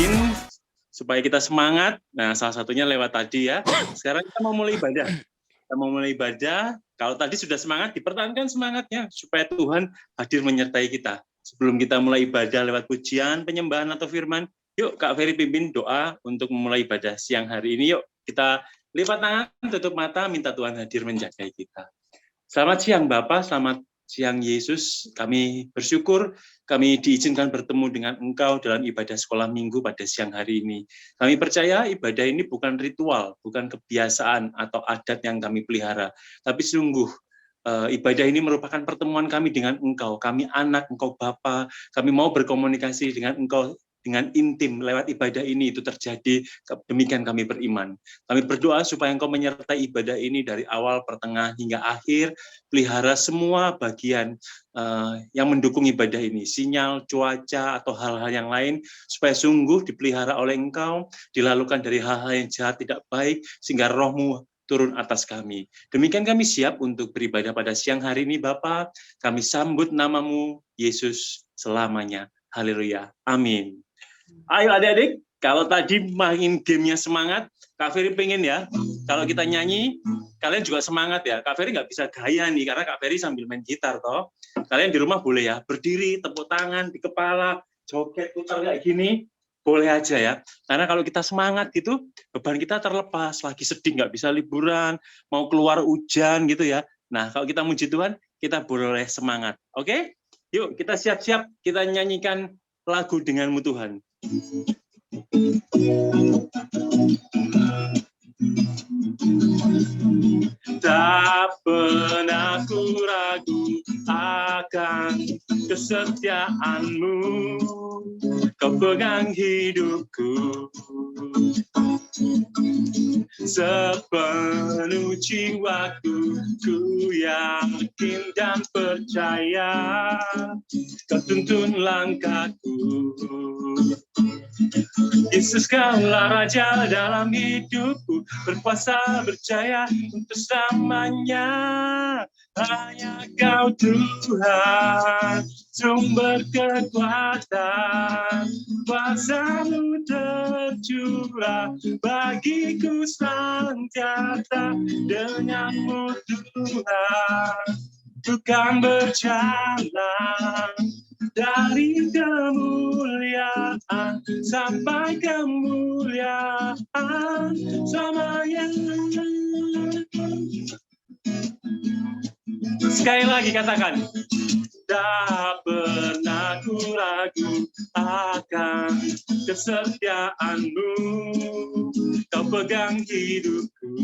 bikin supaya kita semangat. Nah, salah satunya lewat tadi ya. Sekarang kita mau mulai ibadah. Kita mau mulai ibadah. Kalau tadi sudah semangat, dipertahankan semangatnya supaya Tuhan hadir menyertai kita. Sebelum kita mulai ibadah lewat pujian, penyembahan atau firman, yuk Kak Ferry pimpin doa untuk memulai ibadah siang hari ini. Yuk kita lipat tangan, tutup mata, minta Tuhan hadir menjagai kita. Selamat siang Bapak, selamat siang Yesus. Kami bersyukur kami diizinkan bertemu dengan Engkau dalam ibadah sekolah minggu pada siang hari ini. Kami percaya ibadah ini bukan ritual, bukan kebiasaan atau adat yang kami pelihara, tapi sungguh ibadah ini merupakan pertemuan kami dengan Engkau. Kami anak Engkau Bapa, kami mau berkomunikasi dengan Engkau dengan intim lewat ibadah ini itu terjadi, demikian kami beriman. Kami berdoa supaya Engkau menyertai ibadah ini dari awal, pertengahan, hingga akhir, pelihara semua bagian yang mendukung ibadah ini, sinyal, cuaca, atau hal-hal yang lain, supaya sungguh dipelihara oleh Engkau, dilalukan dari hal-hal yang jahat, tidak baik, sehingga roh-Mu turun atas kami. Demikian kami siap untuk beribadah pada siang hari ini, Bapa. Kami sambut nama-Mu, Yesus, selamanya. Haleluya. Amin. Ayo adik-adik, kalau tadi main gamenya semangat, Kak Ferry pengen ya, kalau kita nyanyi, kalian juga semangat ya. Kak Ferry nggak bisa gaya nih, karena Kak Ferry sambil main gitar, toh. Kalian di rumah boleh ya, berdiri, tepuk tangan, di kepala, joget, putar kayak gini, boleh aja ya. Karena kalau kita semangat gitu, beban kita terlepas, lagi sedih, nggak bisa liburan, mau keluar hujan gitu ya. Nah, kalau kita muji Tuhan, kita boleh semangat. Oke? Yuk, kita siap-siap, kita nyanyikan lagu denganmu Tuhan. Tak pernah ku ragu akan kesetiaanmu, kau pegang hidupku sepenuh jiwaku, ku yakin dan percaya kau tuntun langkahku. Yesus, Kaulah Raja dalam hidupku, berkuasa berjaya untuk selamanya. Hanya Kau Tuhan, sumber kekuatan, kuasa-Mu tercurah bagiku senantiasa. Denganmu Tuhan, ku kan berjalan dari kemuliaan sampai kemuliaan selamanya. Sekali lagi katakan, tak pernah ku ragu akan kesetiaanmu, kau pegang hidupku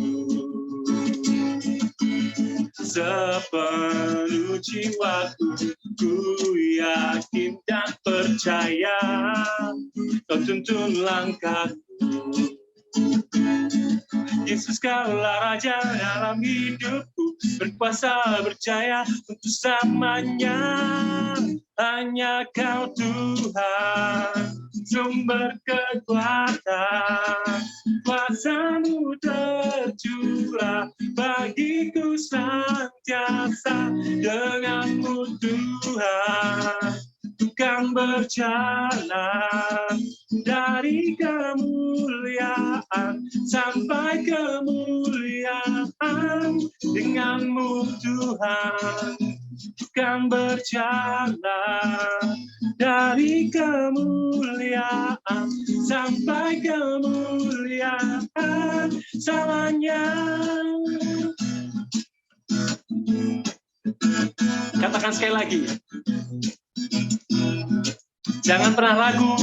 sepenuh jiwaku, ku yakin dan percaya kau tuntun langkahku. Yesus, Kaulah Raja dalam hidupku, berkuasa berjaya untuk selamanya. Hanya Kau Tuhan, sumber kekuatan, kuasa-Mu tercurah bagiku senantiasa. Denganmu Tuhan, ku kan berjalan dari kemuliaan sampai kemuliaan. Denganmu Tuhan, ku kan berjalan dari kemuliaan sampai kemuliaan selamanya. Katakan sekali lagi. Jangan pernah ragu.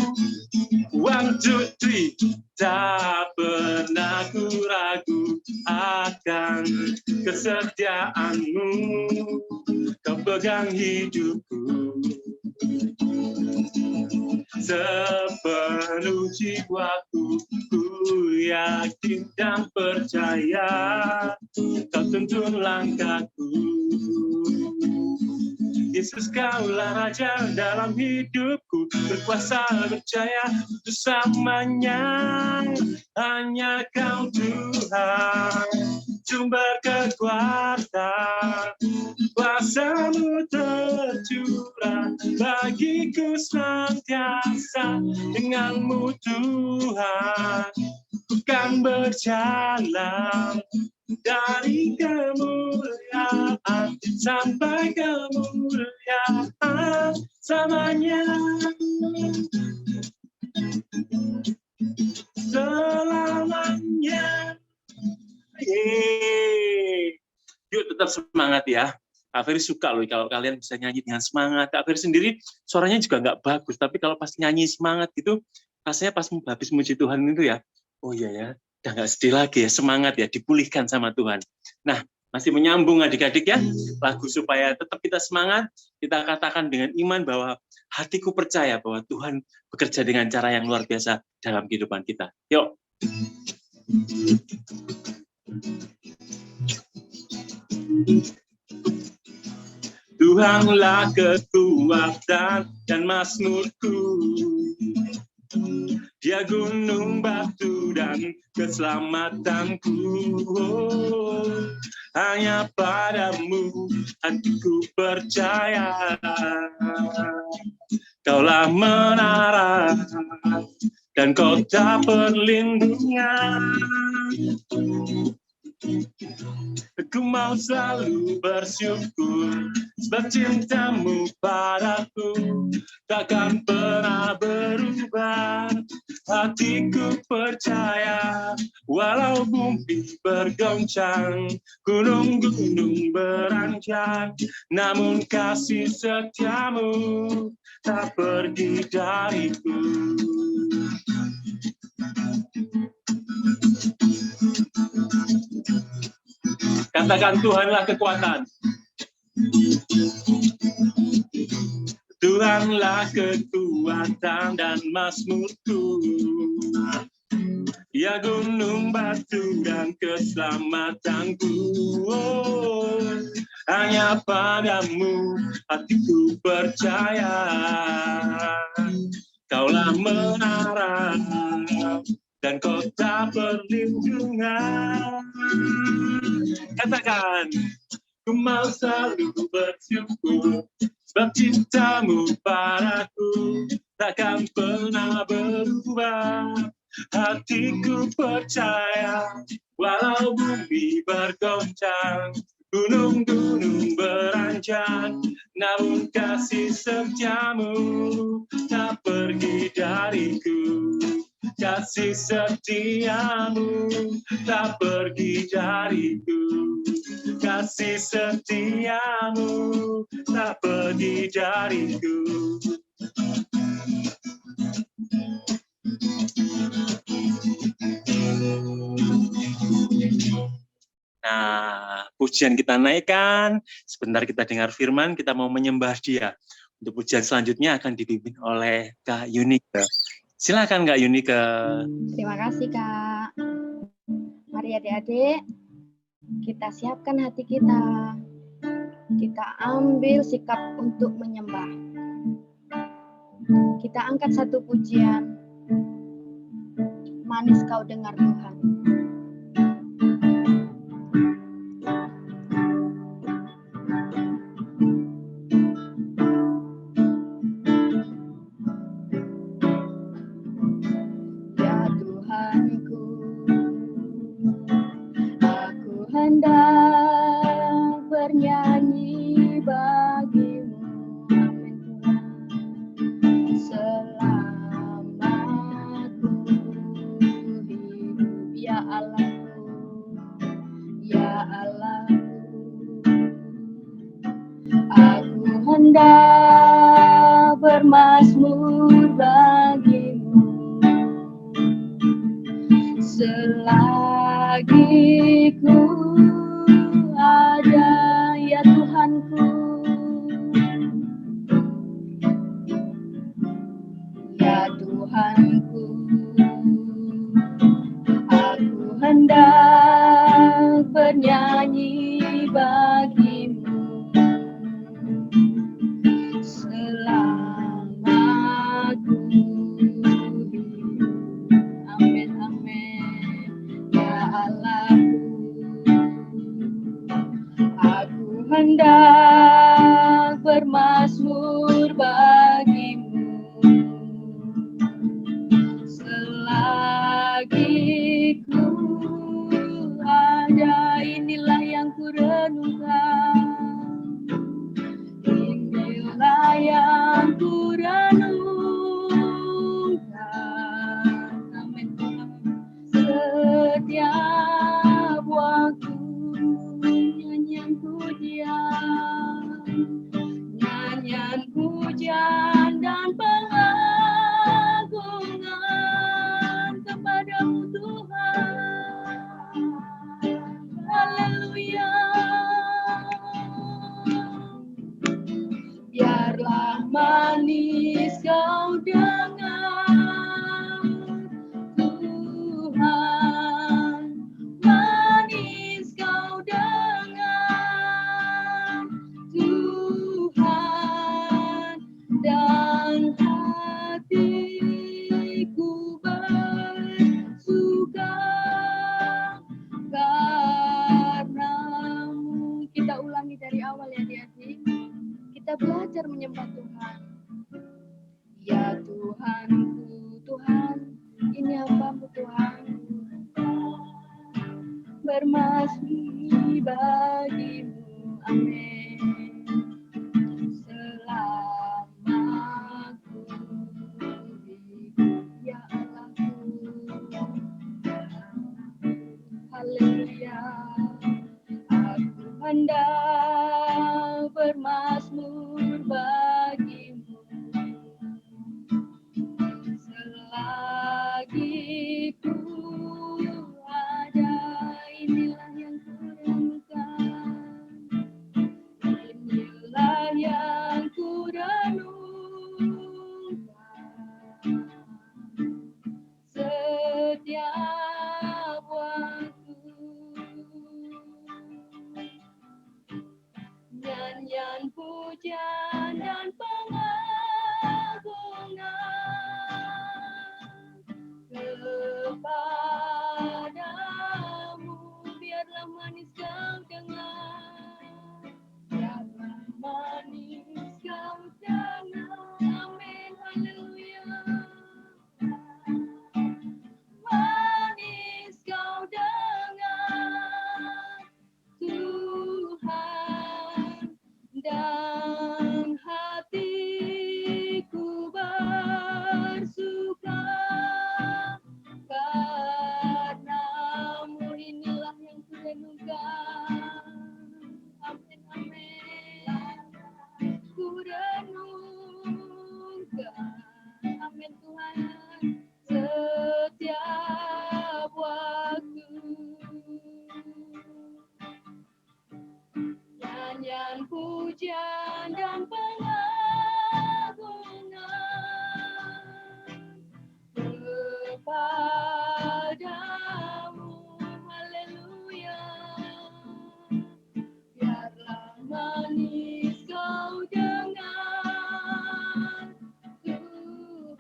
1, 2, 3. Tak pernah ku ragu akan kesetiaanmu, kau pegang hidupku sepenuh jiwaku, ku yakin dan percaya kau tuntun langkahku. Yesus, Kaulah Raja dalam hidupku, berkuasa berjaya untuk selamanya. Hanya Kau Tuhan, sumber kekuatan, kuasa-Mu tercurah bagiku senantiasa. bisa denganmu Tuhan. Ku kan berjalan dari kemuliaan sampai kemuliaan selamanya. Selamanya. Yuk tetap semangat ya. Kak Ferry suka loh kalau kalian bisa nyanyi dengan semangat. Kak Ferry sendiri suaranya juga nggak bagus, tapi kalau pas nyanyi semangat gitu, rasanya pas habis muji Tuhan itu ya, oh iya ya, udah nggak sedih lagi ya, semangat ya, dipulihkan sama Tuhan. Nah, masih menyambung adik-adik ya, lagu supaya tetap kita semangat, kita katakan dengan iman bahwa hatiku percaya bahwa Tuhan bekerja dengan cara yang luar biasa dalam kehidupan kita. Yuk. Tuhanlah kekuatan dan mazmurku, Dia gunung batu dan keselamatanku. Hanya padamu hatiku percaya, Kaulah menara dan kota perlindungan. Aku mau selalu bersyukur sebab cintamu padaku takkan pernah berubah. Hatiku percaya walau bumi bergoncang, gunung-gunung beranjak, namun kasih setiamu tak pergi dariku. Katakan Tuhanlah kekuatan. Tuhanlah kekuatan dan mazmurku, Ya gunung batu dan keselamatanku. Hanya padamu hatiku percaya, Kaulah menara dan kota perlindungan. Katakan, ku mau selalu bersyukur sebab cintamu padaku takkan pernah berubah. Hatiku percaya walau bumi bergoncang, gunung-gunung beranjak, namun kasih setiamu tak pergi dariku. Kasih setiamu tak pergi dariku. Kasih setiamu tak pergi dariku. Nah, pujian kita naikkan. Sebentar kita dengar firman, kita mau menyembah Dia. Untuk pujian selanjutnya akan dipimpin oleh Kak Yunike. Silakan Kak Yunike. Terima kasih Kak. Mari adik-adik, kita siapkan hati kita. Kita ambil sikap untuk menyembah. Kita angkat satu pujian. Manis kau dengar Tuhan. Bermazmur bagimu selagi ku ada, ya Tuhanku, ya Tuhanku. Aku hendak bernyanyi bagimu selama ku hidup. Amin, amin, ya Allahku. Aku hendak bermazmur bagimu pujian dan pengagungan kepadamu Tuhan. Haleluya. Biarlah manis kau dengar Tuhan, manis kau dengar Tuhan, dan hatiku bersuka karenamu. Kita ulangi dari awal ya adik-adik. Kita belajar menyembah Tuhan. Ya Tuhanku, Tuhan, ini hambamu Tuhan. Bermasmi bagimu, amin. Selama ku hidup, ya Allahku. Haleluya. Aku hendak bermazmur bagimu selagi ku ada. Inilah yang ku renungkan, inilah yang ku renungkan setiap waktu. Nyanyian pujian dan pengagungan kepadamu, biarlah manis kau dengar, biarlah manis kau dengar, amin, haleluya. Manis kau dengar Tuhan, dan hatiku bersuka karenamu. Inilah yang ku renungkan, amin, amin. Ku renungkan, amin Tuhan, setiap waktu. Nyanyian pujian dan pengagungan kepadamu, haleluya. Biarlah manis kau dengar Tuhan,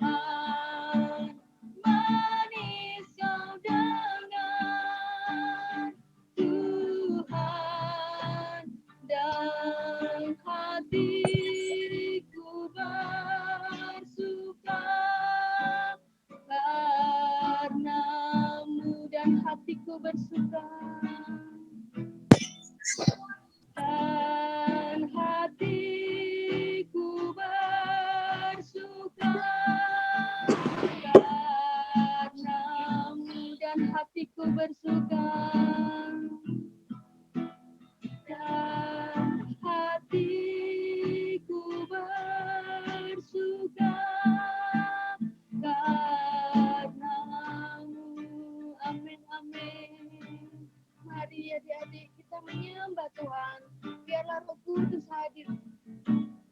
manis kau dengar Tuhan, dan hatiku bersuka karenamu, dan hatiku bersuka, dan hatiku bersuka karenamu, dan hatiku bersuka, dan hatiku bersuka karenamu, amin, amin. Mari adik-adik kita menyembah Tuhan, biarlah Roh Kudus hadir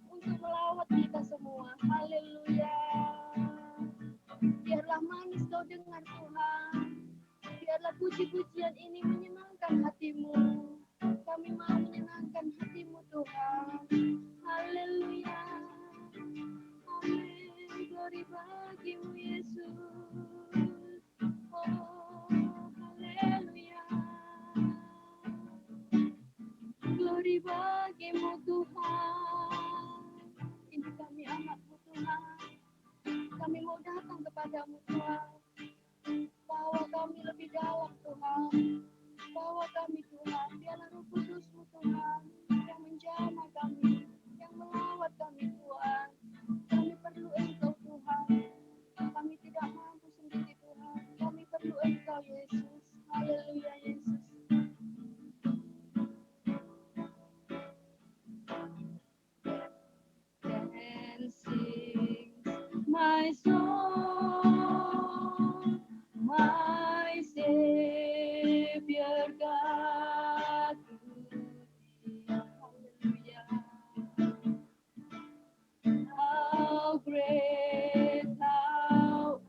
untuk melawat kita semua, haleluya. Biarlah manis kau dengar Tuhan, biarlah puji-pujian ini menyenangkan hatimu. Kami mau menyenangkan hatimu Tuhan. Haleluya. Amin. Glory bagimu Yesus. Oh, haleluya. Glory bagimu Tuhan. Ini kami anakmu Tuhan. Kami mau datang kepadamu Tuhan. Bawa kami lebih dalam Tuhan. Bawa kami Tuhan, biarlah Roh Kudus-Mu Tuhan yang menjamah kami, yang melawat kami Tuhan. Kami perlu Engkau Tuhan, kami tidak mampu sendiri Tuhan. Kami perlu Engkau Yesus, haleluya Yesus. my soul, my Savior God. Hallelujah. How great thou,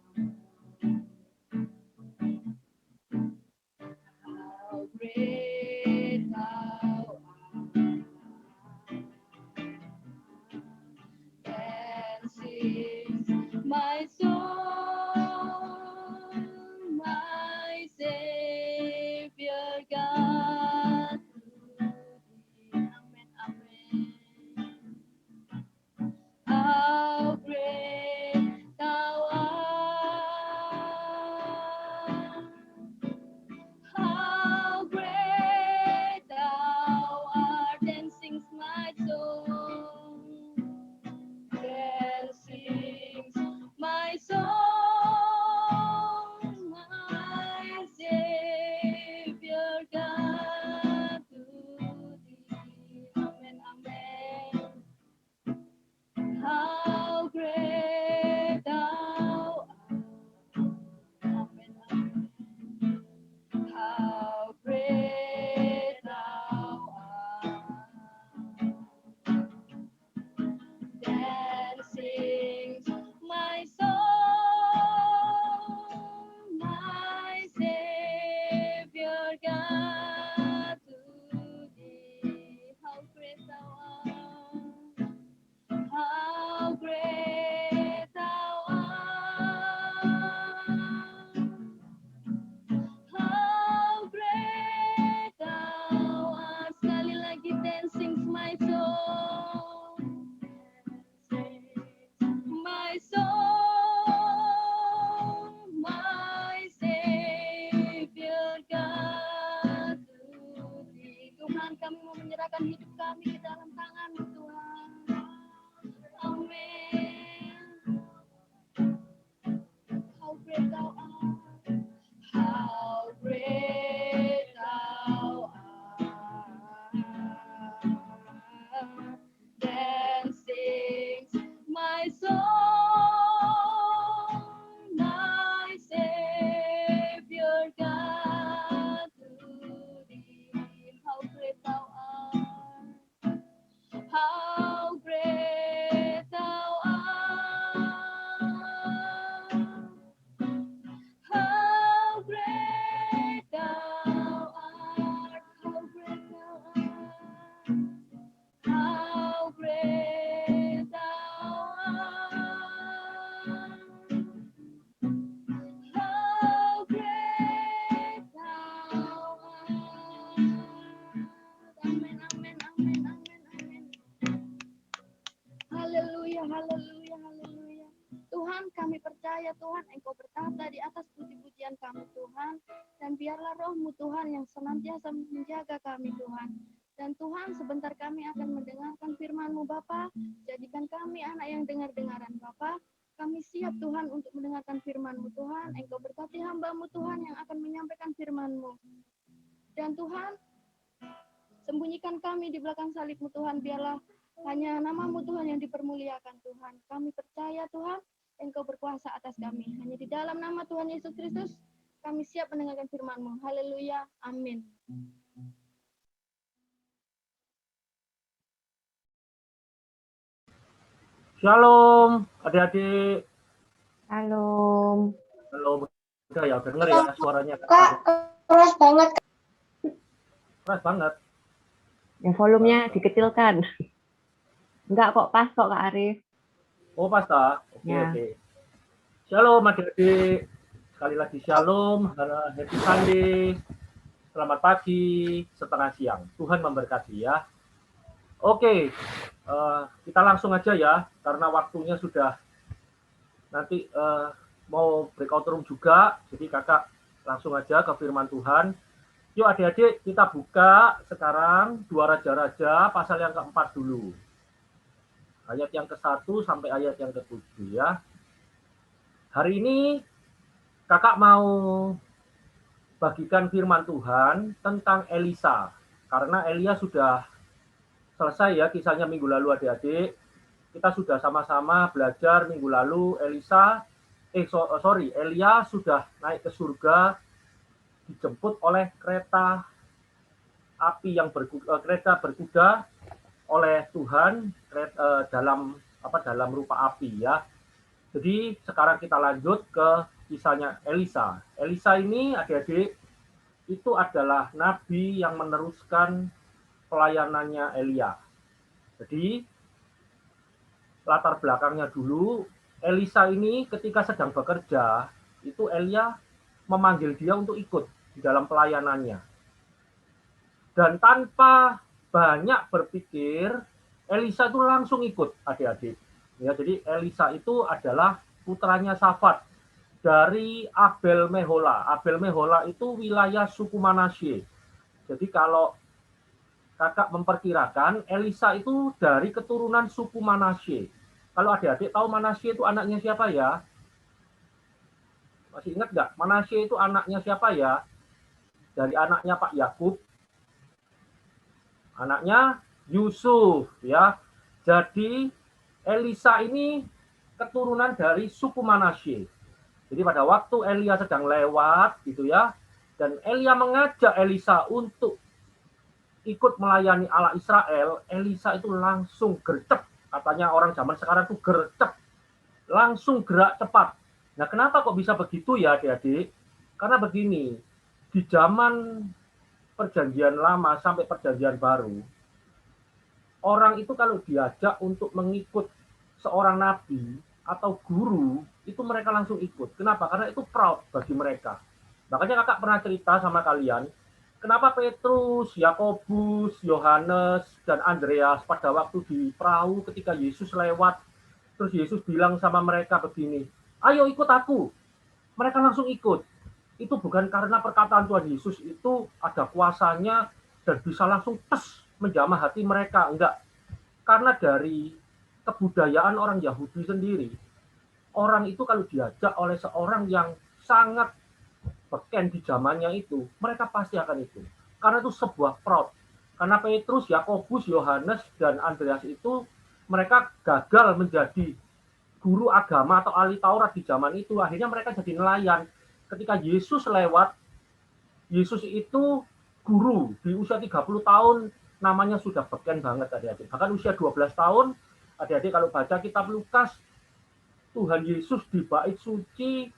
how great thou art. And sings my soul, my Savior God. To thee. Amen, amen. How great thou art. How great thou art, and sings my soul. Then sings my soul, my Savior God, to thee. Amen, amen. How great thou art. Amen, amen. How great thou art. Then sings my soul, my Savior God, to thee. How great thou art. How great thou art. How great thou art. Sekali lagi, then sings my soul. My soul, my Savior God, to thee. Tuhan, kami mau menyerahkan hidup kami ke dalam tangan-Mu, Tuhan. Amin. How great thou art. How great thou art. Then sings my soul, my Savior God, to thee. How great thou art. How great thou art. How great thou art. How great thou art. How great thou art. How great thou art. Amin, amin, amin, amin, amin. Haleluya, haleluya, haleluya. Tuhan, kami percaya Tuhan, Engkau bertahta di atas puji-pujian kami Tuhan. Dan biarlah roh-Mu Tuhan yang senantiasa menjaga kami Tuhan. Dan Tuhan, sebentar kami akan mendengarkan firman-Mu Bapa. Jadikan kami anak yang dengar-dengaran Bapa. Kami siap Tuhan untuk mendengarkan firman-Mu Tuhan. Engkau berkati hamba-Mu Tuhan yang akan menyampaikan firman-Mu. Dan Tuhan, sembunyikan kami di belakang salib-Mu Tuhan. Biarlah hanya nama-Mu Tuhan yang dipermuliakan Tuhan. Kami percaya Tuhan, Engkau berkuasa atas kami. Hanya di dalam nama Tuhan Yesus Kristus, kami siap mendengarkan firman-Mu. Haleluya. Amin. Shalom, adik-adik. Halo. Halo, udah ya, denger ya suaranya. Kak, keras banget. Keras banget. Yang volumenya dikecilkan. Enggak kok, pas kok Kak Arif. Oh, pas tak? Oke, Ya. oke. Shalom, adik-adik. Sekali lagi shalom, happy Sunday. Selamat pagi, setengah siang. Tuhan memberkati ya. Oke, kita langsung aja ya, karena waktunya sudah nanti mau breakout room juga, jadi kakak langsung aja ke firman Tuhan. Yuk adik-adik, kita buka sekarang 2 Raja-Raja pasal yang keempat dulu. Ayat yang ke-1 sampai ayat yang ke-7 ya. Hari ini kakak mau bagikan firman Tuhan tentang Elisa. Karena Elia sudah selesai ya kisahnya minggu lalu adik-adik. kita sudah sama-sama belajar minggu lalu, Elia sudah naik ke surga, dijemput oleh kereta api yang kereta berkuda oleh Tuhan dalam rupa api ya. Jadi sekarang kita lanjut ke kisahnya Elisa. Elisa ini adik-adik itu adalah nabi yang meneruskan pelayanannya Elia. Jadi latar belakangnya dulu, Elisa ini ketika sedang bekerja, itu Elia memanggil dia untuk ikut di dalam pelayanannya. Dan tanpa banyak berpikir, Elisa itu langsung ikut, adik-adik. Ya, jadi Elisa itu adalah putranya Safat dari Abel Mehola. Abel Mehola itu wilayah suku Manasye. Jadi kalau kakak memperkirakan Elisa itu dari keturunan suku Manasye. Kalau adik-adik tahu Manasye itu anaknya siapa ya? Masih ingat nggak? Manasye itu anaknya siapa ya? Dari anaknya Pak Yakub. Anaknya Yusuf ya. Jadi Elisa ini keturunan dari suku Manasye. Jadi pada waktu Elia sedang lewat gitu ya, dan Elia mengajak Elisa untuk ikut melayani Allah Israel, Elisa itu langsung gercep. Katanya orang zaman sekarang itu gercep. Langsung gerak cepat. Nah, kenapa kok bisa begitu ya, adik-adik? Karena begini, di zaman perjanjian lama sampai perjanjian baru, orang itu kalau diajak untuk mengikut seorang nabi atau guru, itu mereka langsung ikut. Kenapa? Karena itu proud bagi mereka. Makanya kakak pernah cerita sama kalian, kenapa Petrus, Yakobus, Yohanes, dan Andreas pada waktu di perahu ketika Yesus lewat, terus Yesus bilang sama mereka begini, ayo ikut aku. Mereka langsung ikut. Itu bukan karena perkataan Tuhan Yesus itu ada kuasanya dan bisa langsung menjamah hati mereka. Enggak. Karena dari kebudayaan orang Yahudi sendiri, orang itu kalau diajak oleh seorang yang sangat beken di zamannya itu, mereka pasti akan itu. Karena itu sebuah proud. Karena Petrus, Yakobus, Yohanes, dan Andreas itu, mereka gagal menjadi guru agama atau ahli Taurat di zaman itu. Akhirnya mereka jadi nelayan. Ketika Yesus lewat, Yesus itu guru. Di usia 30 tahun, namanya sudah beken banget adik-adik. Bahkan usia 12 tahun, adik-adik kalau baca kitab Lukas, Tuhan Yesus di bait suci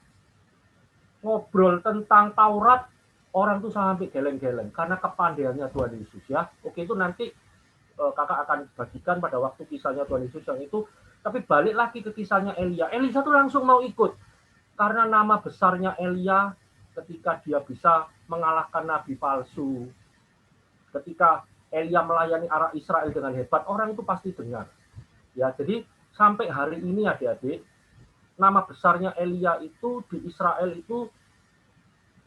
ngobrol tentang Taurat, orang tuh sampai geleng-geleng karena kepandaiannya Tuhan Yesus ya. Oke, itu nanti kakak akan bagikan pada waktu kisahnya Tuhan Yesus yang itu. Tapi balik lagi ke kisahnya Elia. Elisa tuh langsung mau ikut karena nama besarnya Elia ketika dia bisa mengalahkan nabi palsu. Ketika Elia melayani arah Israel dengan hebat, orang itu pasti dengar. Ya, jadi sampai hari ini adik-adik, nama besarnya Elia itu di Israel itu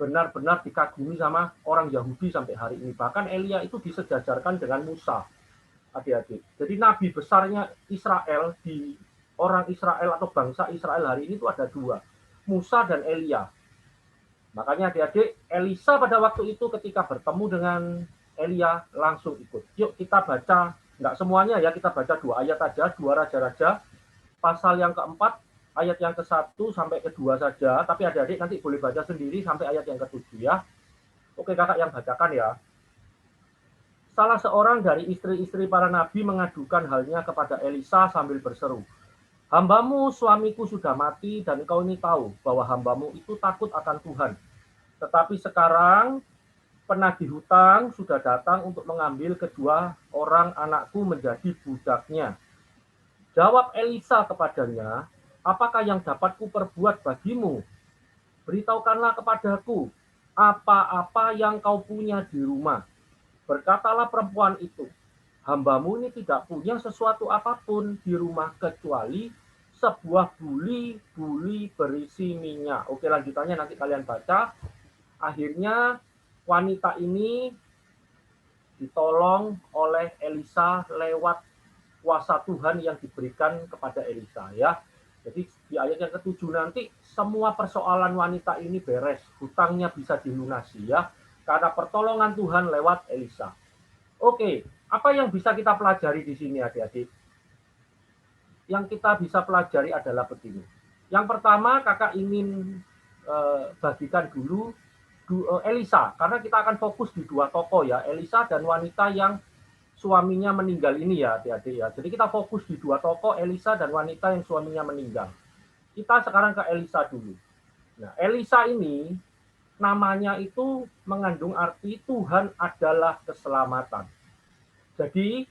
benar-benar dikagumi sama orang Yahudi sampai hari ini. Bahkan Elia itu disejajarkan dengan Musa, adik-adik. Jadi nabi besarnya Israel di orang Israel atau bangsa Israel hari ini itu ada dua, Musa dan Elia. Makanya adik-adik, Elisa pada waktu itu ketika bertemu dengan Elia langsung ikut. Yuk kita baca, nggak semuanya ya, kita baca 2 ayat aja, 2 Raja-Raja, pasal yang keempat, ayat yang ke-1 sampai ke-2 saja, tapi adik-adik nanti boleh baca sendiri sampai ayat yang ke-7 ya. Oke, kakak yang bacakan ya. Salah seorang dari istri-istri para nabi mengadukan halnya kepada Elisa sambil berseru, hambamu suamiku sudah mati dan engkau ini tahu bahwa hambamu itu takut akan Tuhan. Tetapi sekarang penagih hutang sudah datang untuk mengambil kedua orang anakku menjadi budaknya. Jawab Elisa kepadanya, apakah yang dapat kuperbuat bagimu? Beritahukanlah kepadaku apa-apa yang kau punya di rumah. Berkatalah perempuan itu, hambamu ini tidak punya sesuatu apapun di rumah kecuali sebuah buli berisi minyak. Oke, lanjutannya nanti kalian baca. Akhirnya wanita ini ditolong oleh Elisa lewat kuasa Tuhan yang diberikan kepada Elisa ya. Jadi di ayat yang ke-7 nanti semua persoalan wanita ini beres, hutangnya bisa dilunasi ya, karena pertolongan Tuhan lewat Elisa. Oke, apa yang bisa kita pelajari di sini adik-adik? yang kita bisa pelajari adalah begini. Yang pertama, kakak ingin bagikan dulu Elisa, karena kita akan fokus di dua tokoh ya, Elisa dan wanita yang suaminya meninggal ini ya, adik-adik ya. Jadi kita fokus di dua tokoh, Elisa dan wanita yang suaminya meninggal. Kita sekarang ke Elisa dulu. Nah, Elisa ini namanya itu mengandung arti Tuhan adalah keselamatan. Jadi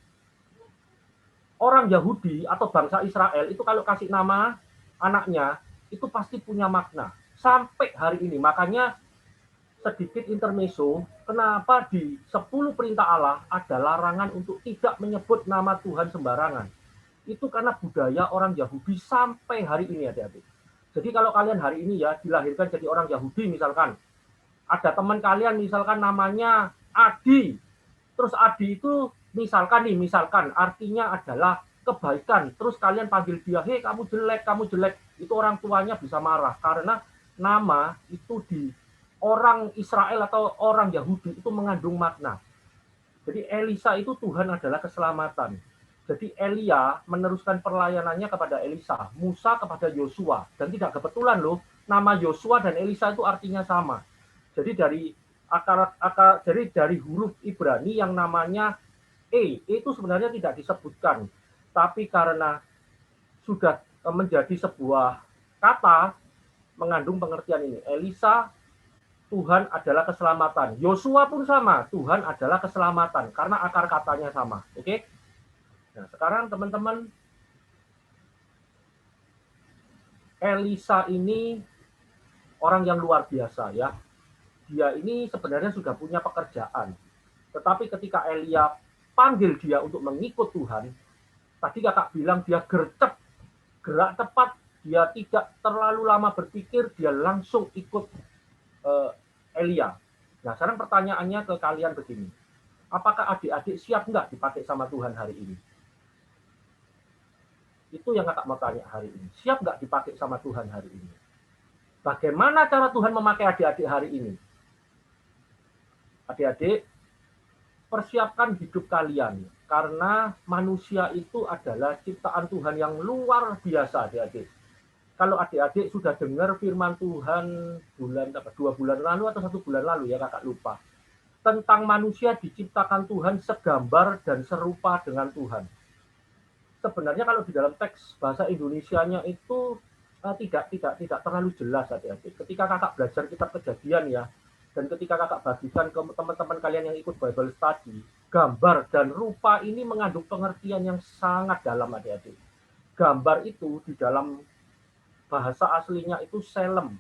orang Yahudi atau bangsa Israel itu kalau kasih nama anaknya itu pasti punya makna sampai hari ini. Makanya sedikit intermezzo, kenapa di 10 perintah Allah ada larangan untuk tidak menyebut nama Tuhan sembarangan. Itu karena budaya orang Yahudi sampai hari ini, adik-adik. Jadi kalau kalian hari ini ya dilahirkan jadi orang Yahudi misalkan, ada teman kalian misalkan namanya Adi, terus Adi itu misalkan artinya adalah kebaikan, terus kalian panggil dia, hei kamu jelek, itu orang tuanya bisa marah, karena nama itu di orang Israel atau orang Yahudi itu mengandung makna. Jadi Elisa itu Tuhan adalah keselamatan. Jadi Elia meneruskan pelayanannya kepada Elisa, Musa kepada Yosua, dan tidak kebetulan loh, nama Yosua dan Elisa itu artinya sama. Jadi dari huruf Ibrani yang namanya itu sebenarnya tidak disebutkan, tapi karena sudah menjadi sebuah kata mengandung pengertian ini. Elisa, Tuhan adalah keselamatan. Yosua pun sama, Tuhan adalah keselamatan karena akar katanya sama. Oke? Nah, sekarang teman-teman, Elisa ini orang yang luar biasa ya. Dia ini sebenarnya sudah punya pekerjaan. Tetapi ketika Elia panggil dia untuk mengikut Tuhan, tadi kakak bilang dia gercep, gerak cepat, dia tidak terlalu lama berpikir, dia langsung ikut Elia. Nah, sekarang pertanyaannya ke kalian begini. Apakah adik-adik siap nggak dipakai sama Tuhan hari ini? Itu yang kakak mau tanya hari ini. Siap nggak dipakai sama Tuhan hari ini? Bagaimana cara Tuhan memakai adik-adik hari ini? Adik-adik, persiapkan hidup kalian. Karena manusia itu adalah ciptaan Tuhan yang luar biasa, adik-adik. Kalau adik-adik sudah dengar firman Tuhan 2 bulan lalu atau 1 bulan lalu ya kakak lupa. Tentang manusia diciptakan Tuhan segambar dan serupa dengan Tuhan. Sebenarnya kalau di dalam teks bahasa Indonesianya itu tidak terlalu jelas adik-adik. Ketika kakak belajar kitab Kejadian ya, dan ketika kakak bagikan ke teman-teman kalian yang ikut Bible Study, gambar dan rupa ini mengandung pengertian yang sangat dalam adik-adik. Gambar itu di dalam bahasa aslinya itu selem.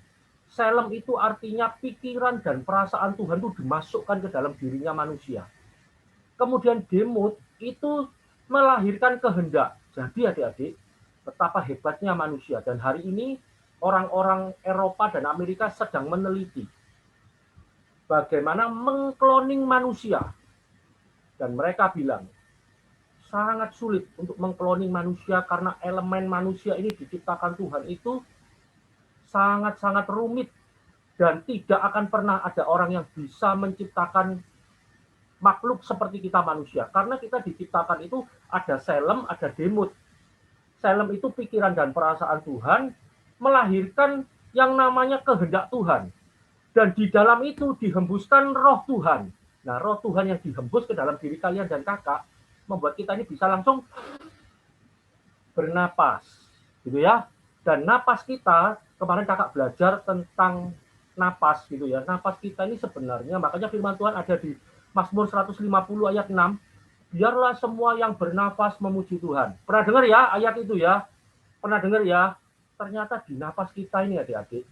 Selem itu artinya pikiran dan perasaan Tuhan itu dimasukkan ke dalam dirinya manusia. Kemudian demut itu melahirkan kehendak. Jadi adik-adik, betapa hebatnya manusia. Dan hari ini orang-orang Eropa dan Amerika sedang meneliti bagaimana mengkloning manusia. Dan mereka bilang, sangat sulit untuk mengkloning manusia karena elemen manusia ini diciptakan Tuhan itu sangat-sangat rumit dan tidak akan pernah ada orang yang bisa menciptakan makhluk seperti kita manusia. Karena kita diciptakan itu ada selem, ada demut. Selem itu pikiran dan perasaan Tuhan melahirkan yang namanya kehendak Tuhan. Dan di dalam itu dihembuskan roh Tuhan. Nah, roh Tuhan yang dihembus ke dalam diri kalian dan kakak membuat kita ini bisa langsung bernapas, gitu ya. Dan napas kita, kemarin kakak belajar tentang napas, gitu ya. Napas kita ini sebenarnya, makanya firman Tuhan ada di Mazmur 150 ayat 6, biarlah semua yang bernapas memuji Tuhan. Pernah dengar ya ayat itu ya? Pernah dengar ya? Ternyata di napas kita ini adik-adik,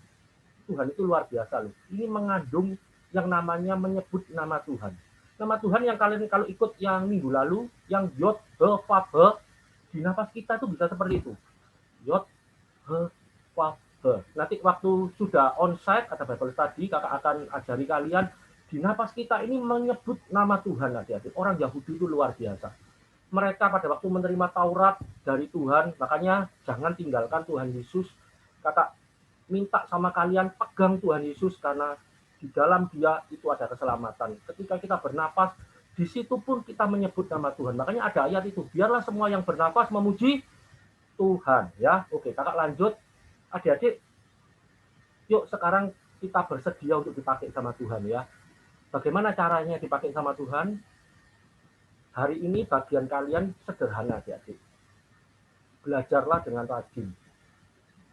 Tuhan itu luar biasa loh. Ini mengandung yang namanya menyebut nama Tuhan. Nama Tuhan yang kalian kalau ikut yang minggu lalu, yang Yod, He, Vav, He, di nafas kita itu bisa seperti itu. Yod, He, Vav, He. Nanti waktu sudah onsite, ada Bible Study, kakak akan ajari kalian, di nafas kita ini menyebut nama Tuhan. Adik-adik. Orang Yahudi itu luar biasa. Mereka pada waktu menerima Taurat dari Tuhan, makanya jangan tinggalkan Tuhan Yesus. Kakak minta sama kalian, pegang Tuhan Yesus, karena di dalam dia itu ada keselamatan. Ketika kita bernapas, di situ pun kita menyebut nama Tuhan. Makanya ada ayat itu, biarlah semua yang bernapas memuji Tuhan ya. Oke, kakak lanjut. Adik-adik, yuk sekarang kita bersedia untuk dipakai sama Tuhan ya. Bagaimana caranya dipakai sama Tuhan? Hari ini bagian kalian sederhana adik-adik. Belajarlah dengan rajin.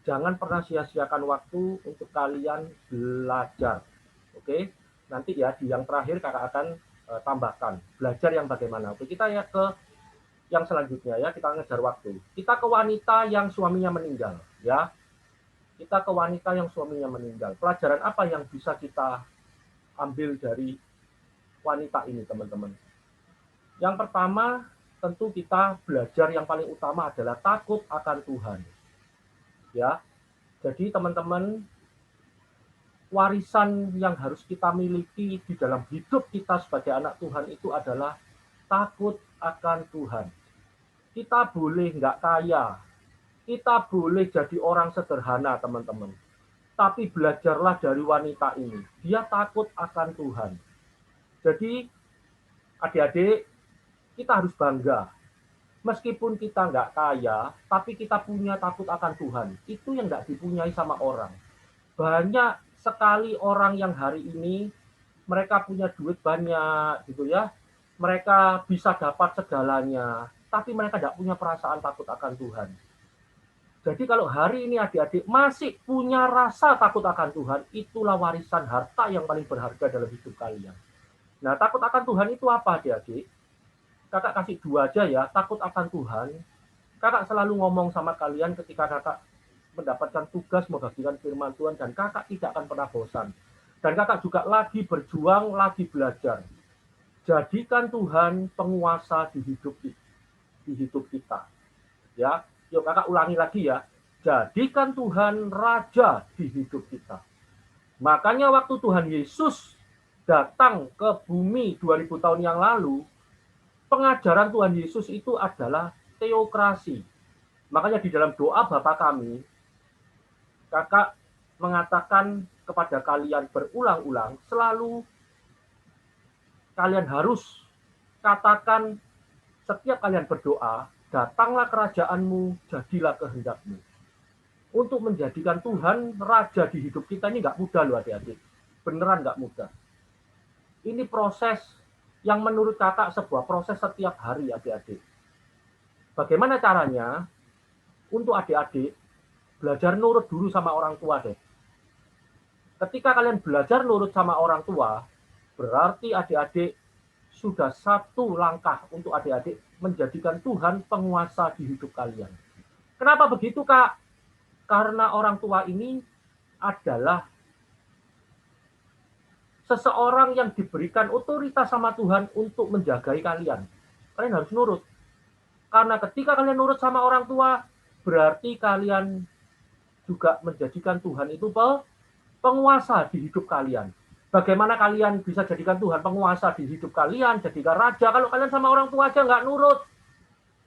Jangan pernah sia-siakan waktu untuk kalian belajar. Oke, nanti ya di yang terakhir kakak akan tambahkan. Belajar yang bagaimana. Oke, kita ya ke yang selanjutnya ya, kita ngejar waktu. Kita ke wanita yang suaminya meninggal ya. Kita ke wanita yang suaminya meninggal. Pelajaran apa yang bisa kita ambil dari wanita ini, teman-teman? Yang pertama, tentu kita belajar yang paling utama adalah takut akan Tuhan. Ya. Jadi teman-teman, warisan yang harus kita miliki di dalam hidup kita sebagai anak Tuhan itu adalah takut akan Tuhan. Kita boleh nggak kaya, kita boleh jadi orang sederhana, teman-teman. Tapi belajarlah dari wanita ini. Dia takut akan Tuhan. Jadi, adik-adik, kita harus bangga. Meskipun kita nggak kaya, tapi kita punya takut akan Tuhan. Itu yang nggak dipunyai sama orang. Banyak sekali orang yang hari ini, mereka punya duit banyak, gitu ya. Mereka bisa dapat segalanya, tapi mereka tidak punya perasaan takut akan Tuhan. Jadi kalau hari ini adik-adik masih punya rasa takut akan Tuhan, itulah warisan harta yang paling berharga dalam hidup kalian. Nah, takut akan Tuhan itu apa adik-adik? Kakak kasih dua aja ya, takut akan Tuhan. Kakak selalu ngomong sama kalian ketika kakak mendapatkan tugas membagikan firman Tuhan, dan kakak tidak akan pernah bosan. Dan kakak juga lagi berjuang, lagi belajar. Jadikan Tuhan penguasa di hidup kita. Ya, yuk kakak ulangi lagi ya. Jadikan Tuhan raja di hidup kita. Makanya waktu Tuhan Yesus datang ke bumi 2000 tahun yang lalu, pengajaran Tuhan Yesus itu adalah teokrasi. Makanya di dalam doa Bapa kami, kakak mengatakan kepada kalian berulang-ulang, selalu kalian harus katakan setiap kalian berdoa, datanglah kerajaanmu, jadilah kehendakmu. Untuk menjadikan Tuhan raja di hidup kita ini nggak mudah loh adik-adik. Beneran nggak mudah. Ini proses yang menurut kakak sebuah proses setiap hari adik-adik. Bagaimana caranya? Untuk adik-adik, belajar nurut dulu sama orang tua deh. Ketika kalian belajar nurut sama orang tua, berarti adik-adik sudah satu langkah untuk adik-adik menjadikan Tuhan penguasa di hidup kalian. Kenapa begitu, Kak? Karena orang tua ini adalah seseorang yang diberikan otoritas sama Tuhan untuk menjagai kalian. Kalian harus nurut. Karena ketika kalian nurut sama orang tua, berarti kalian juga menjadikan Tuhan itu penguasa di hidup kalian. Bagaimana kalian bisa jadikan Tuhan penguasa di hidup kalian, jadikan raja, kalau kalian sama orang tua aja nggak nurut.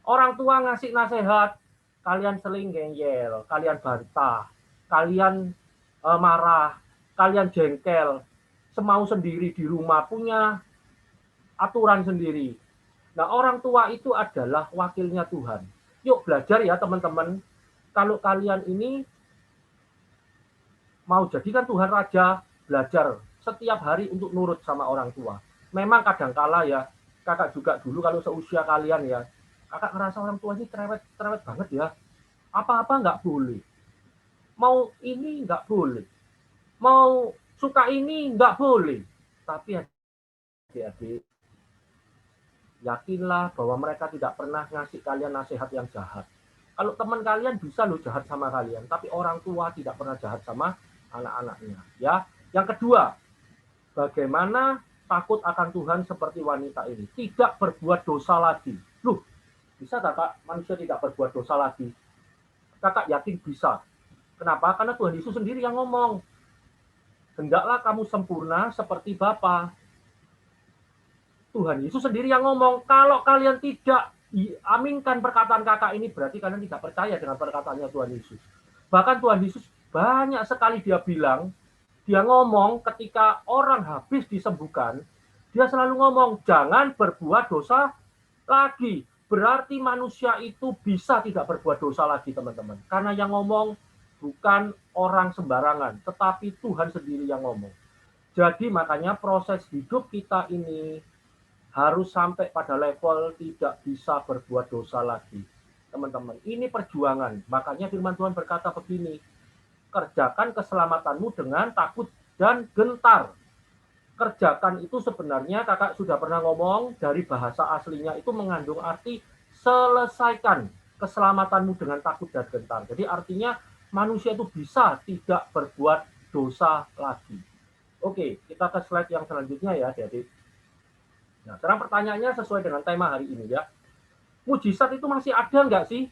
Orang tua ngasih nasihat, kalian seling ngeyel, kalian bantah, kalian marah, kalian jengkel, semau sendiri di rumah, punya aturan sendiri. Nah, orang tua itu adalah wakilnya Tuhan. Yuk belajar ya teman-teman, kalau kalian ini mau jadikan Tuhan raja, belajar setiap hari untuk nurut sama orang tua. Memang kadangkala ya, kakak juga dulu kalau seusia kalian ya, kakak ngerasa orang tua ini cerewet banget ya. Apa-apa nggak boleh. Mau ini nggak boleh. Mau suka ini nggak boleh. Tapi adik-adik, yakinlah bahwa mereka tidak pernah ngasih kalian nasihat yang jahat. Kalau teman kalian bisa loh jahat sama kalian, tapi orang tua tidak pernah jahat sama anak-anaknya. Ya, yang kedua, bagaimana takut akan Tuhan seperti wanita ini, tidak berbuat dosa lagi. Loh, bisa kakak manusia tidak berbuat dosa lagi? Kakak yakin bisa. Kenapa? Karena Tuhan Yesus sendiri yang ngomong, hendaklah kamu sempurna seperti Bapa. Tuhan Yesus sendiri yang ngomong, kalau kalian tidak aminkan perkataan kakak ini, berarti kalian tidak percaya dengan perkataannya Tuhan Yesus. Bahkan Tuhan Yesus banyak sekali dia bilang, dia ngomong ketika orang habis disembuhkan, dia selalu ngomong, jangan berbuat dosa lagi. Berarti manusia itu bisa tidak berbuat dosa lagi, teman-teman. Karena yang ngomong bukan orang sembarangan, tetapi Tuhan sendiri yang ngomong. Jadi makanya proses hidup kita ini harus sampai pada level tidak bisa berbuat dosa lagi. Teman-teman, ini perjuangan. Makanya firman Tuhan berkata begini, kerjakan keselamatanmu dengan takut dan gentar. Kerjakan itu sebenarnya kakak sudah pernah ngomong, dari bahasa aslinya itu mengandung arti selesaikan keselamatanmu dengan takut dan gentar. Jadi artinya manusia itu bisa tidak berbuat dosa lagi. Oke, kita ke slide yang selanjutnya ya, adik-adik. Nah, sekarang pertanyaannya sesuai dengan tema hari ini ya. Mujizat itu masih ada nggak sih?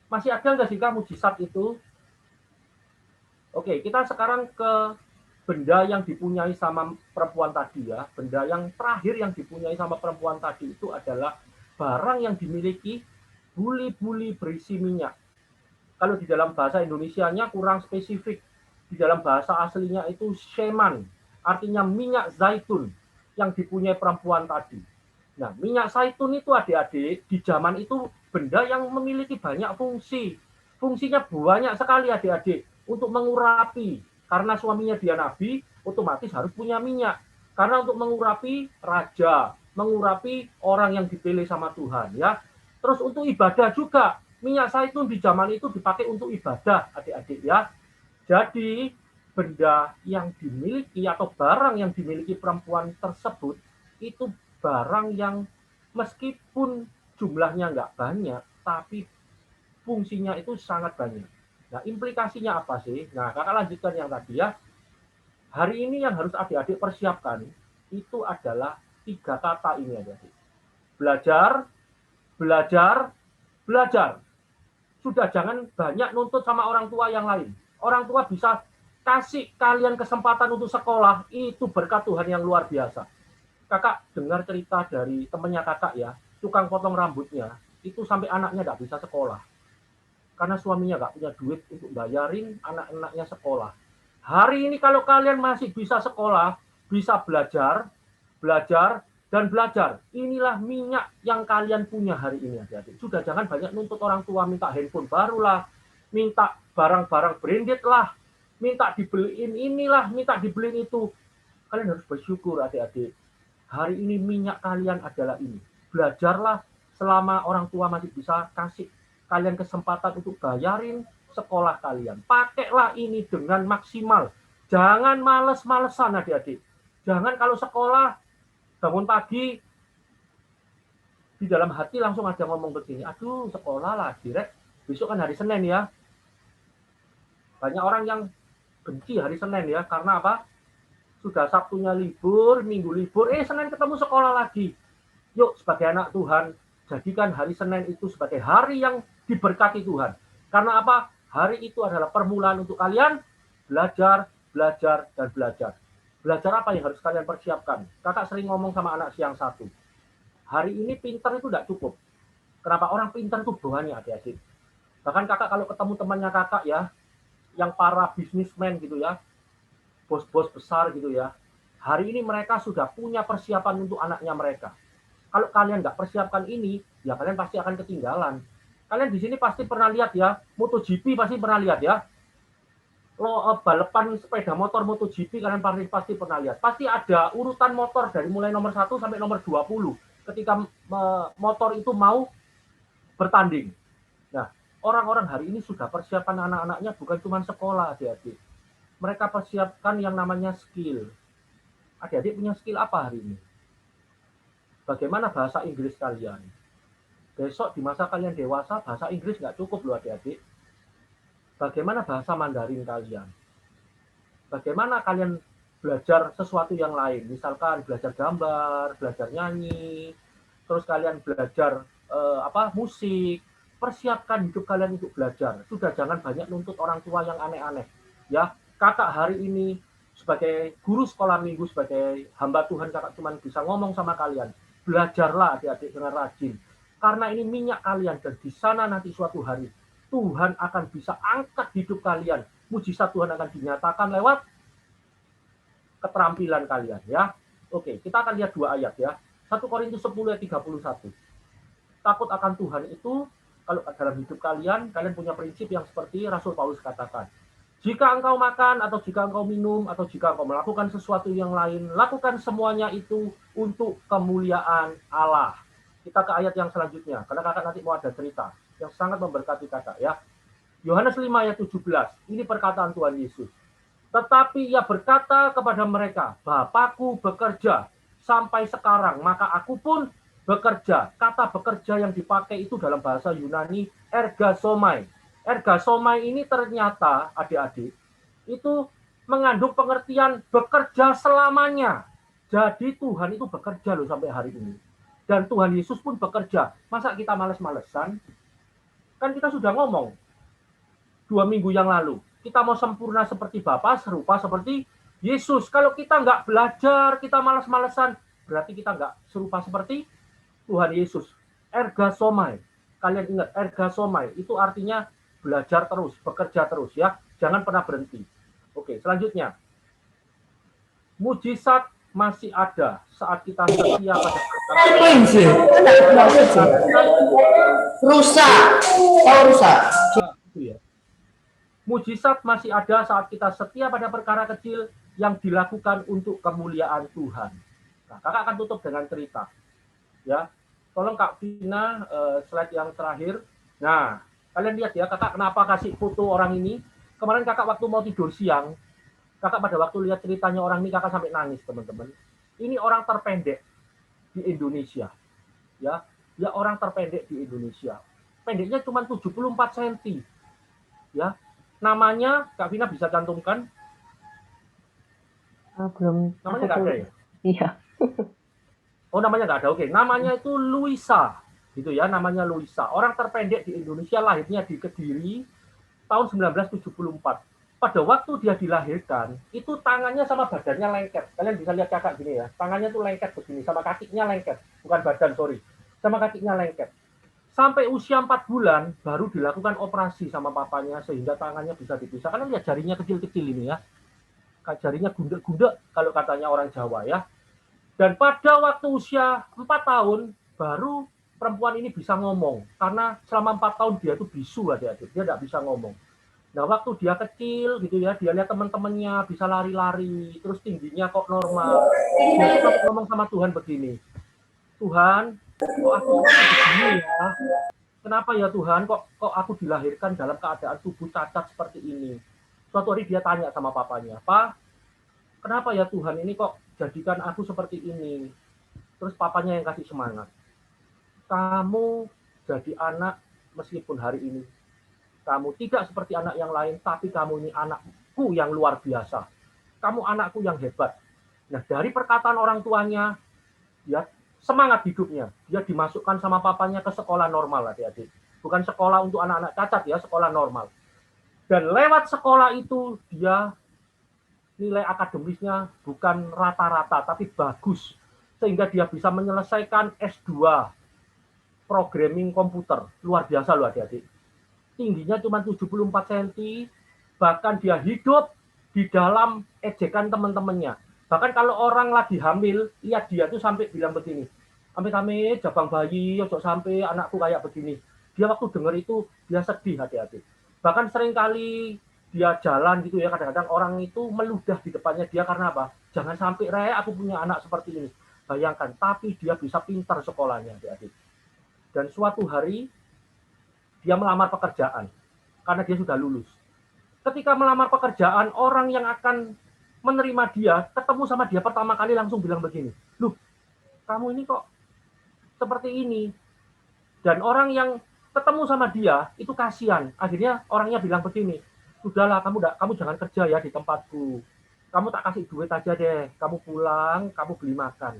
Masih ada nggak sih Kak mujizat itu? Oke, kita sekarang ke benda yang dipunyai sama perempuan tadi ya. Benda yang terakhir yang dipunyai sama perempuan tadi itu adalah barang yang dimiliki buli-buli berisi minyak. Kalau di dalam bahasa Indonesianya kurang spesifik. Di dalam bahasa aslinya itu sheman, artinya minyak zaitun yang dipunyai perempuan tadi. Nah, minyak zaitun itu adik-adik, di zaman itu benda yang memiliki banyak fungsi. Fungsinya banyak sekali adik-adik. Untuk mengurapi, karena suaminya dia nabi, otomatis harus punya minyak. Karena untuk mengurapi raja, mengurapi orang yang dipilih sama Tuhan ya. Terus untuk ibadah juga, minyak zaitun di zaman itu dipakai untuk ibadah adik-adik ya. Jadi benda yang dimiliki atau barang yang dimiliki perempuan tersebut itu barang yang meskipun jumlahnya nggak banyak, tapi fungsinya itu sangat banyak. Nah, implikasinya apa sih? Nah, kakak lanjutkan yang tadi ya. Hari ini yang harus adik-adik persiapkan itu adalah 3 kata ini adik-adik. Belajar, belajar, belajar. Sudah jangan banyak nuntut sama orang tua yang lain. Orang tua bisa kasih kalian kesempatan untuk sekolah, itu berkat Tuhan yang luar biasa. Kakak dengar cerita dari temannya kakak ya, tukang potong rambutnya, itu sampai anaknya nggak bisa sekolah. Karena suaminya nggak punya duit untuk bayarin anak-anaknya sekolah. Hari ini kalau kalian masih bisa sekolah, bisa belajar, belajar, dan belajar. Inilah minyak yang kalian punya hari ini adik-adik. Sudah jangan banyak nuntut orang tua minta handphone barulah, minta barang-barang branded lah, minta dibeliin inilah, minta dibeliin itu. Kalian harus bersyukur adik-adik. Hari ini minyak kalian adalah ini. Belajarlah selama orang tua masih bisa kasih kalian kesempatan untuk bayarin sekolah kalian. Pakailah ini dengan maksimal. Jangan males-malesan adik-adik. Jangan kalau sekolah bangun pagi di dalam hati langsung ada ngomong begini, aduh sekolah lagi rek, besok kan hari Senin ya. Banyak orang yang benci hari Senin ya, karena apa? Sudah Sabtunya libur, Minggu libur, Senin ketemu sekolah lagi. Yuk sebagai anak Tuhan, jadikan hari Senin itu sebagai hari yang diberkati Tuhan. Karena apa? Hari itu adalah permulaan untuk kalian belajar, belajar, dan belajar. Belajar apa yang harus kalian persiapkan? Kakak sering ngomong sama anak siang satu. Hari ini pintar itu tidak cukup. Kenapa? Orang pintar itu banyak adik-adik. Bahkan kakak kalau ketemu temannya kakak ya, yang para bisnismen gitu ya, bos-bos besar gitu ya, hari ini mereka sudah punya persiapan untuk anaknya mereka. Kalau kalian nggak persiapkan ini, ya kalian pasti akan ketinggalan. Kalian di sini pasti pernah lihat ya, MotoGP pasti pernah lihat ya. Balapan sepeda motor MotoGP kalian pasti pernah lihat. Pasti ada urutan motor dari mulai nomor 1 sampai nomor 20 ketika motor itu mau bertanding. Nah, orang-orang hari ini sudah persiapan anak-anaknya bukan cuma sekolah, adik-adik. Mereka persiapkan yang namanya skill. Adik-adik punya skill apa hari ini? Bagaimana bahasa Inggris kalian? Besok di masa kalian dewasa, bahasa Inggris nggak cukup loh adik-adik. Bagaimana bahasa Mandarin kalian? Bagaimana kalian belajar sesuatu yang lain? Misalkan belajar gambar, belajar nyanyi, terus kalian belajar musik. Persiapkan hidup kalian untuk belajar. Sudah jangan banyak nuntut orang tua yang aneh-aneh. Ya, kakak hari ini sebagai guru sekolah minggu, sebagai hamba Tuhan, kakak cuma bisa ngomong sama kalian. Belajarlah adik-adik dengan rajin. Karena ini minyak kalian, dan di sana nanti suatu hari Tuhan akan bisa angkat hidup kalian. Mujizat Tuhan akan dinyatakan lewat keterampilan kalian ya. Oke, kita akan lihat 2 ayat ya. 1 Korintus 10 ayat 31. Takut akan Tuhan itu, kalau dalam hidup kalian punya prinsip yang seperti Rasul Paulus katakan. Jika engkau makan, atau jika engkau minum, atau jika engkau melakukan sesuatu yang lain, lakukan semuanya itu untuk kemuliaan Allah. Kita ke ayat yang selanjutnya, karena kakak nanti mau ada cerita yang sangat memberkati kakak ya. Yohanes 5 ayat 17, ini perkataan Tuhan Yesus. Tetapi ia berkata kepada mereka, Bapakku bekerja sampai sekarang, maka aku pun bekerja. Kata bekerja yang dipakai itu dalam bahasa Yunani ergasomai. Ergasomai ini ternyata adik-adik itu mengandung pengertian bekerja selamanya. Jadi Tuhan itu bekerja loh sampai hari ini. Dan Tuhan Yesus pun bekerja. Masa kita males-malesan? Kan kita sudah ngomong 2 minggu yang lalu. Kita mau sempurna seperti Bapa, serupa seperti Yesus. Kalau kita nggak belajar, kita malas-malesan, berarti kita nggak serupa seperti Tuhan Yesus. Ergasomai. Kalian ingat, ergasomai itu artinya belajar terus, bekerja terus ya. Jangan pernah berhenti. Oke, selanjutnya. Mujizat masih ada saat kita setia pada rusak. Oh, rusak. Mujizat masih ada saat kita setia pada perkara kecil yang dilakukan untuk kemuliaan Tuhan. Nah, kakak akan tutup dengan cerita. Ya, tolong Kak Vina slide yang terakhir. Nah, kalian lihat ya, kakak kenapa kasih foto orang ini. Kemarin kakak waktu mau tidur siang, kakak pada waktu lihat ceritanya orang ini, kakak sampai nangis, teman-teman. Ini orang terpendek di Indonesia. Ya, dia orang terpendek di Indonesia. Pendeknya cuma 74 cm. Ya, namanya Kak Vina bisa cantumkan? Belum. Namanya nggak ada ya? Iya. Oh, namanya nggak ada. Oke, namanya itu Luisa, gitu ya. Namanya Luisa. Orang terpendek di Indonesia, lahirnya di Kediri tahun 1974. Pada waktu dia dilahirkan, itu tangannya sama badannya lengket. Kalian bisa lihat kakak gini ya. Tangannya tuh lengket begini, sama kakinya lengket. Bukan badan, sorry. Sama kakinya lengket. Sampai usia 4 bulan baru dilakukan operasi sama papanya sehingga tangannya bisa dipisah. Kalian lihat jarinya kecil-kecil ini ya. Jarinya gundek-gundek kalau katanya orang Jawa ya. Dan pada waktu usia 4 tahun baru perempuan ini bisa ngomong. Karena selama 4 tahun dia tuh bisu adik-adik. Dia tidak bisa ngomong. Nah, waktu dia kecil gitu ya, dia lihat teman-temannya bisa lari-lari, terus tingginya kok normal. Dia ngomong sama Tuhan begini, Tuhan, kok aku begini ya? Kenapa ya Tuhan, kok aku dilahirkan dalam keadaan tubuh cacat seperti ini? Suatu hari dia tanya sama papanya, Pak, kenapa ya Tuhan ini kok jadikan aku seperti ini? Terus papanya yang kasih semangat. Kamu jadi anak meskipun hari ini kamu tidak seperti anak yang lain, tapi kamu ini anakku yang luar biasa. Kamu anakku yang hebat. Nah, dari perkataan orang tuanya, dia semangat hidupnya. Dia dimasukkan sama papanya ke sekolah normal, adik-adik. Bukan sekolah untuk anak-anak cacat ya, sekolah normal. Dan lewat sekolah itu, dia nilai akademisnya bukan rata-rata, tapi bagus. Sehingga dia bisa menyelesaikan S2 programming komputer. Luar biasa loh, adik-adik. Tingginya cuma 74 cm, bahkan dia hidup di dalam ejekan teman-temannya. Bahkan kalau orang lagi hamil, lihat dia tuh sampai bilang begini, amit-amit jabang bayi, ojo sampai anakku kayak begini. Dia waktu dengar itu, dia sedih hati-hati. Bahkan seringkali dia jalan gitu ya, kadang-kadang orang itu meludah di depannya dia karena apa? Jangan sampai aku punya anak seperti ini. Bayangkan, tapi dia bisa pintar sekolahnya adik-adik. Dan suatu hari, dia melamar pekerjaan karena dia sudah lulus. Ketika melamar pekerjaan, orang yang akan menerima dia ketemu sama dia pertama kali langsung bilang begini, "Loh, kamu ini kok seperti ini?" Dan orang yang ketemu sama dia itu kasihan. Akhirnya orangnya bilang begini, "Sudahlah, kamu jangan kerja ya di tempatku. Kamu tak kasih duit aja deh. Kamu pulang, kamu beli makan."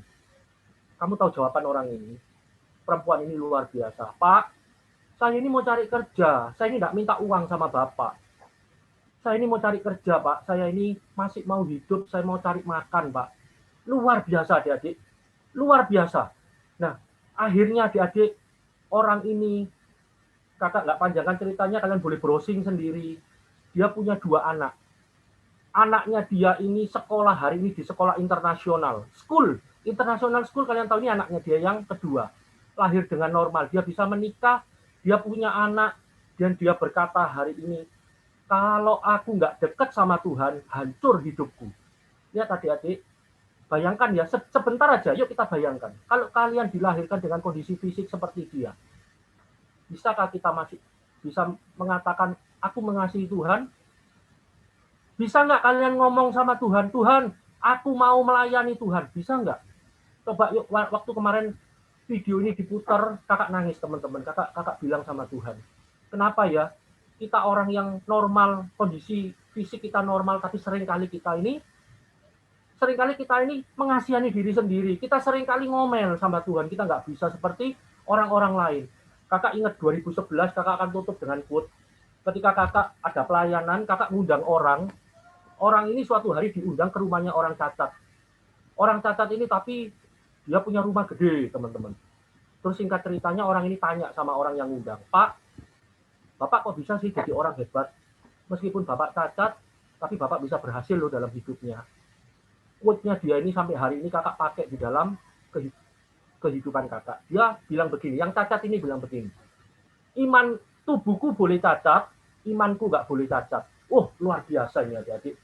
Kamu tahu jawaban orang ini? Perempuan ini luar biasa. "Pak, saya ini mau cari kerja, saya ini tidak minta uang sama Bapak. Saya ini mau cari kerja, Pak. Saya ini masih mau hidup, saya mau cari makan, Pak." Luar biasa, adik-adik. Luar biasa. Nah, akhirnya adik-adik, orang ini, kakak nggak panjangkan ceritanya, kalian boleh browsing sendiri. Dia punya 2 anak. Anaknya dia ini sekolah hari ini di sekolah internasional. International school, kalian tahu ini anaknya dia yang kedua. lahir dengan normal, dia bisa menikah, dia punya anak, dan dia berkata hari ini, kalau aku nggak dekat sama Tuhan, hancur hidupku. Lihat adik-adik, bayangkan ya, sebentar aja, yuk kita bayangkan. Kalau kalian dilahirkan dengan kondisi fisik seperti dia, bisakah kita masih bisa mengatakan, aku mengasihi Tuhan? Bisa nggak kalian ngomong sama Tuhan, Tuhan, aku mau melayani Tuhan, bisa nggak? Coba yuk, waktu kemarin video ini diputar, kakak nangis teman-teman, kakak bilang sama Tuhan, kenapa ya kita orang yang normal, kondisi fisik kita normal, tapi seringkali kita ini mengasihani diri sendiri, kita seringkali ngomel sama Tuhan, kita nggak bisa seperti orang-orang lain. Kakak ingat 2011, kakak akan tutup dengan quote, ketika kakak ada pelayanan, kakak ngundang orang ini suatu hari diundang ke rumahnya orang cacat. Orang cacat ini tapi dia punya rumah gede, teman-teman. Terus singkat ceritanya orang ini tanya sama orang yang ngundang, Pak, Bapak kok bisa sih jadi orang hebat? Meskipun Bapak cacat, tapi Bapak bisa berhasil loh dalam hidupnya. Quote-nya dia ini sampai hari ini kakak pakai di dalam kehidupan kakak. Dia bilang begini, yang cacat ini bilang begini, iman tubuhku boleh cacat, imanku nggak boleh cacat. Oh, luar biasa ini adik-adik.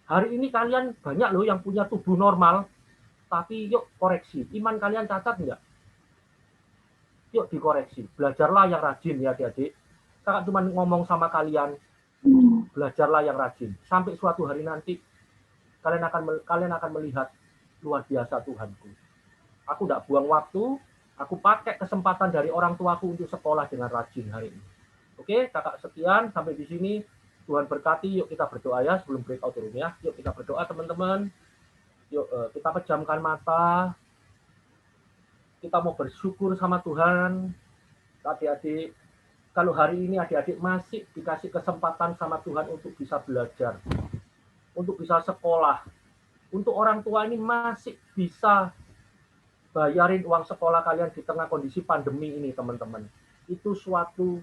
Hari ini kalian banyak loh yang punya tubuh normal, tapi yuk koreksi, iman kalian cacat nggak? Yuk dikoreksi, belajarlah yang rajin ya adik-adik. Kakak cuma ngomong sama kalian, belajarlah yang rajin. Sampai suatu hari nanti, kalian akan melihat luar biasa Tuhanku. Aku tidak buang waktu, aku pakai kesempatan dari orang tuaku untuk sekolah dengan rajin hari ini. Oke, kakak sekian, sampai di sini. Tuhan berkati, yuk kita berdoa ya sebelum breakout room ya. Yuk kita berdoa teman-teman. Yuk kita pejamkan mata. Kita mau bersyukur sama Tuhan. Adik-adik, kalau hari ini adik-adik masih dikasih kesempatan sama Tuhan untuk bisa belajar, untuk bisa sekolah, untuk orang tua ini masih bisa bayarin uang sekolah kalian di tengah kondisi pandemi ini teman-teman. Itu suatu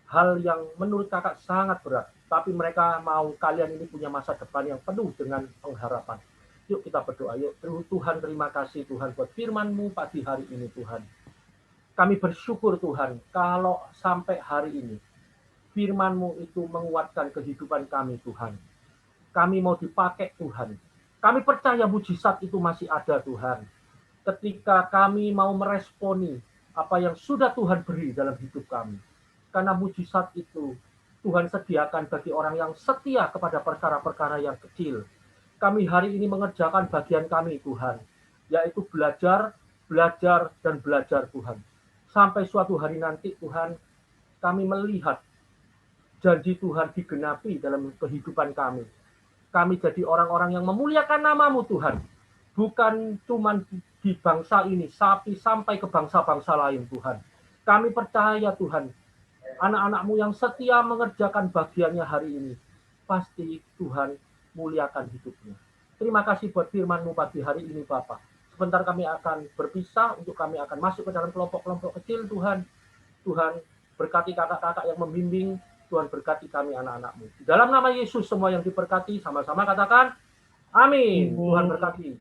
hal yang menurut kakak sangat berat, tapi mereka mau kalian ini punya masa depan yang penuh dengan pengharapan. Yuk kita berdoa, yuk Tuhan terima kasih Tuhan buat firman-Mu pagi hari ini Tuhan. Kami bersyukur Tuhan kalau sampai hari ini firman-Mu itu menguatkan kehidupan kami Tuhan. Kami mau dipakai Tuhan. Kami percaya mujizat itu masih ada Tuhan. Ketika kami mau meresponi apa yang sudah Tuhan beri dalam hidup kami. Karena mujizat itu Tuhan sediakan bagi orang yang setia kepada perkara-perkara yang kecil. Kami hari ini mengerjakan bagian kami Tuhan, yaitu belajar, dan belajar Tuhan. Sampai suatu hari nanti Tuhan, kami melihat janji Tuhan digenapi dalam kehidupan kami. Kami jadi orang-orang yang memuliakan nama-Mu Tuhan. Bukan cuma di bangsa ini, tapi sampai ke bangsa-bangsa lain Tuhan. Kami percaya Tuhan, anak-anak-Mu yang setia mengerjakan bagiannya hari ini, pasti Tuhan muliakan hidupnya. Terima kasih buat firman-Mu pagi hari ini Bapak. Sebentar kami akan berpisah, untuk kami akan masuk ke dalam kelompok-kelompok kecil Tuhan. Tuhan berkati kakak-kakak yang membimbing, Tuhan berkati kami anak-anak-Mu. Di dalam nama Yesus semua yang diberkati, sama-sama katakan, amin. Tuhan berkati.